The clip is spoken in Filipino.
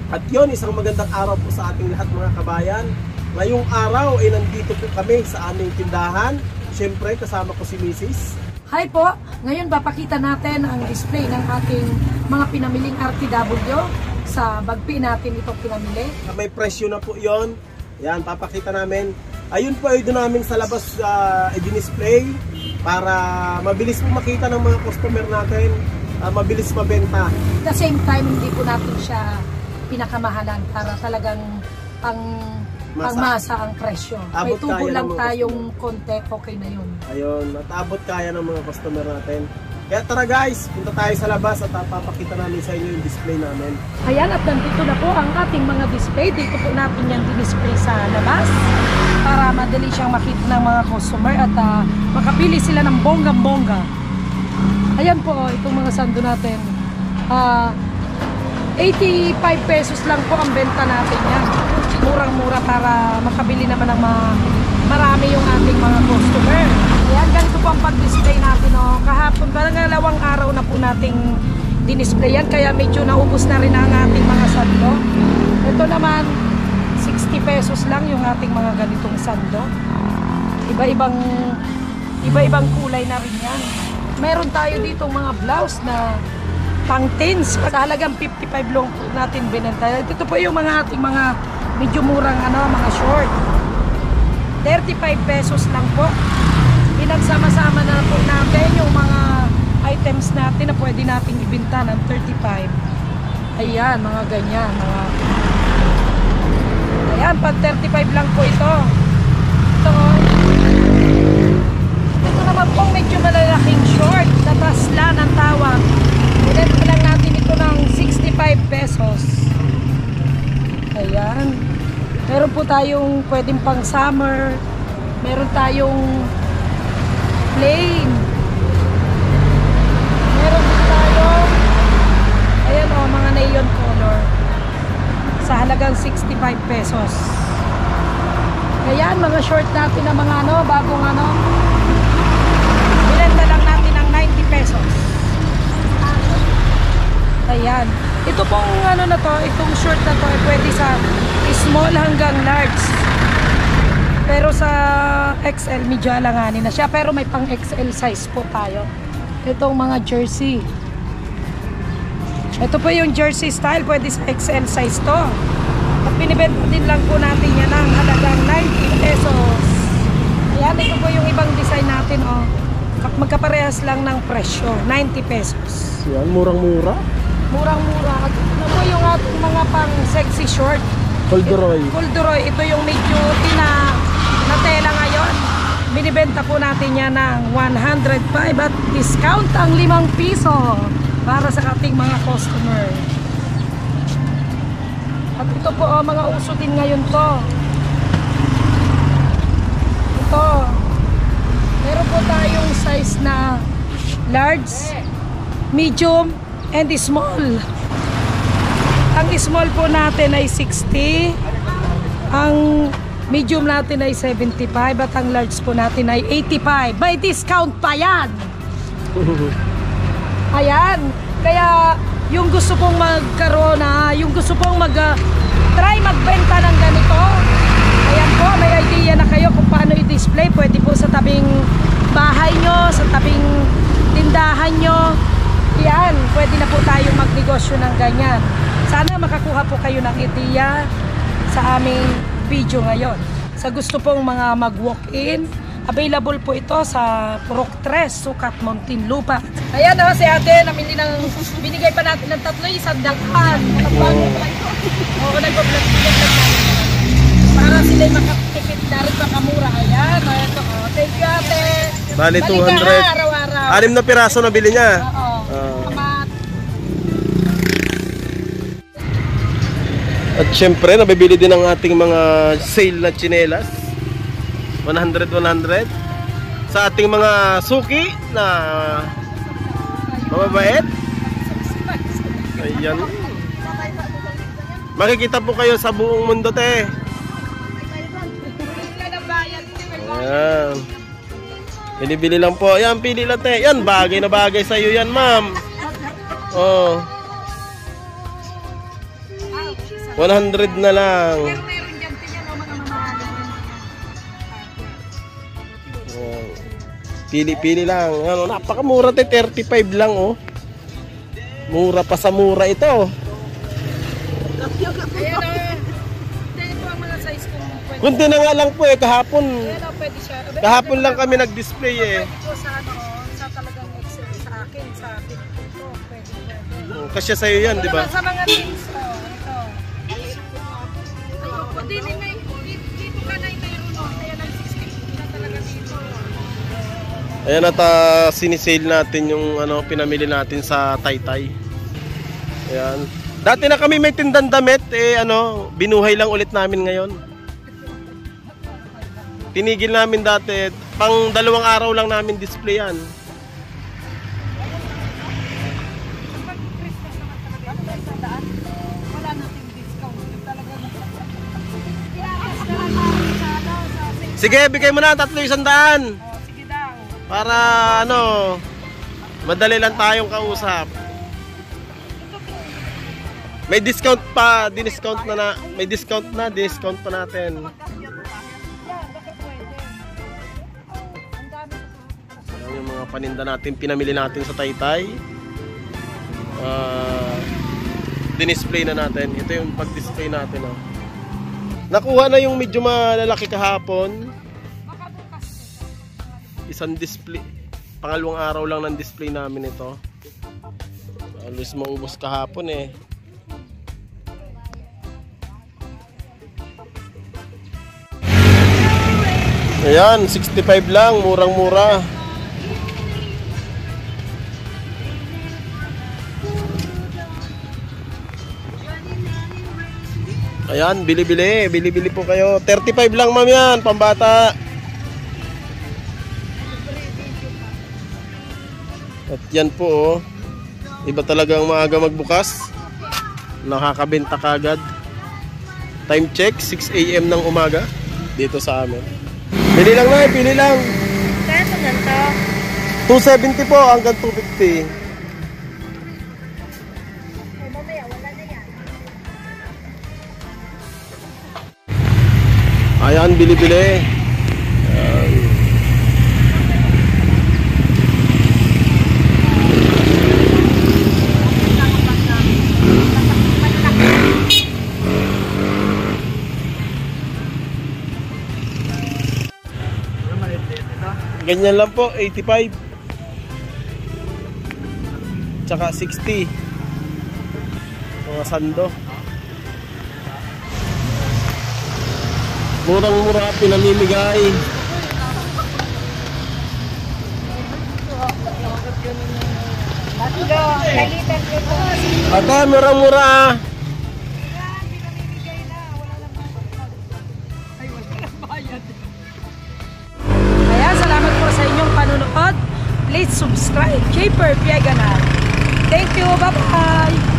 At yun, isang magandang araw po sa ating lahat mga kabayan. Ngayong araw ay nandito po kami sa aming tindahan. Siyempre kasama ko si Mrs. Hi po! Ngayon papakita natin ang display ng ating mga pinamiling RTW. Sa bagpi natin itong pinamili. May presyo na po yon. Yan, papakita namin. Ayun po ay doon namin sa labas i-display para mabilis po makita ng mga customer natin, mabilis mabenta. At the same time, hindi po natin siya pinakamahalan para talagang pangmasa ang presyo. May tubo lang tayong konti, okay na yun. Ayun, at abot kaya ng mga customer natin. Kaya tara guys, punta tayo sa labas at papakita namin sa inyo yung display namin. Ayan, at nandito na po ang ating mga display. Dito po natin yung display sa labas para madali siyang makita ng mga customer at makapili sila ng bonggang-bongga. Ayan po, itong mga sando natin. 85 pesos lang po ang benta natin yan. Murang-mura para makabili naman ng marami yung ating mga customer. Ayan, ganito po ang pag-display natin. Oh. Kahapon, parang 2 araw na po nating dinisplay yan. Kaya medyo naubos na rin ang ating mga sando. Ito naman, 60 pesos lang yung ating mga ganitong sando. Iba-ibang kulay na rin yan. Meron tayo dito mga blouse na pang teens. Sa halagang 55 lang po natin binenta. Ito po yung mga ating mga medyo murang mga short. 35 pesos lang po. Pinagsama-sama na po natin yung mga items natin na pwede nating ibenta ng 35. Ayan, mga ganyan. Ayan, pag 35 lang po ito. Ito naman pong medyo malalaking short. Tatasla ng tawag. Binenta lang natin ito ng 65 pesos. Ayan. Meron po tayong pwedeng pang summer. Meron tayong plain. Meron po tayong ayan o, mga neon color. Sa halagang 65 pesos. Ayan, mga short natin na mga bagong binenta lang natin ng 90 pesos. Ayan. Ito pong na to, itong short na to ay pwede sa small hanggang large. Pero sa XL, medyo alanganin na siya. Pero may pang XL size po tayo. Itong mga jersey. Ito po yung jersey style. Pwede sa XL size to. At binibenta din lang po natin yan ng halagang 90 pesos. Ayan, ito po yung ibang design natin. Oh. Magkaparehas lang ng presyo. 90 pesos. Yan, murang-mura. Murang-mura. At ito po yung ating mga pang sexy short. Corduroy. Corduroy. Ito yung medyo na tela ngayon. Binibenta po natin yan ng 105 at discount ang 5 piso para sa ating mga customer. At ito po mga uso din ngayon to. Ito. Meron po tayong size na large, medium, and small. Ang small po natin ay 60. Ang medium natin ay 75 at ang large po natin ay 85. May discount pa yan. Ayan. Kaya yung gusto pong magkaroon yung gusto pong try magbenta ng ganito. Ayan po, may idea na kayo kung paano i-display. Pwede po sa tabing bahay nyo, sa tabing tindahan nyo. Yan, pwede na po tayo magnegosyo ng ganyan. Sana makakuha po kayo ng idea sa aming video ngayon. Sa gusto pong mga mag-walk-in, available po ito sa Purok 3, Sukat, Muntinlupa. Ayan o, si ate, binigay pa natin ng 3,100. Oo, nag-vlog para sila makatipid na rin makamura. Ayan, ito o. Thank you ate. Bali 200. Araw-araw. 6 na piraso na bili niya. Oo. At syempre, nabibili din ang ating mga sale na tsinelas. 100 sa ating mga suki na mababait. Ayan. Makikita po kayo sa buong mundo, te. Ayan. Bili-bili lang po. Ayan, pili lang, te. Yan, bagay na bagay sa iyo yan, ma'am. Oh. 100 na lang. Pero meron dyan, tingnan o mga mamahalin. Oh. Pili-pili lang. Ano, napakamura 35 lang oh. Mura pa sa mura ito. Ayan o. Ito ang mga size kung pwede. Kundi na nga lang po eh, kahapon. Ayan o, pwede siya. Kahapon lang kami nag-display eh. Pwede po sa ano, sa talagang excel sa akin, sa big ko. Pwede. Kasi sa'yo yan, di ba? Sa mga things, ito. Dito ka na mayroon o. Kaya lang 650 na talaga dito. Ayan at sinisale natin yung ano, pinamili natin sa Taytay. Ayan. Dati na kami may tindang damit, eh ano, binuhay lang ulit namin ngayon. Tinigil namin dati, pang 2 araw lang namin display yan. Pag Christmas naman talaga, ano ba isang daan? Wala nating discount. Talaga Pinakas na lang natin sa ano, sa sale. Sige, bigay mo na 300. Sige daw. Para ano, madali lang tayong kausap. May discount pa, discount pa natin. Ayan yung mga paninda natin, pinamili natin sa Taytay. Dinisplay na natin. Ito yung pag-display natin. Oh. Nakuha na yung medyo malalaki kahapon. Isang display. Pangalawang araw lang ng display namin ito. Alos maubos kahapon eh. Ayan, 65 lang, murang-mura. Ayan, bili-bili po kayo. 35 lang ma'am yan, pambata. At yan po oh. Iba talagang maaga magbukas. Nakakabenta kagad. Time check, 6 AM ng umaga dito sa amin. Pili lang na, pili lang. Kaya ito ganito? 270 po hanggang 250. Mamaya, wala na yan. Ayan, bili-bili. Ayan. Ganyan lang po, 85. Tsaka 60. Mga sando. Murang-mura pinamimigay. Ate, murang-mura. Ayan, salamat po sa inyong panunood. Please subscribe, Shaper Pieganal. Thank you, bye-bye!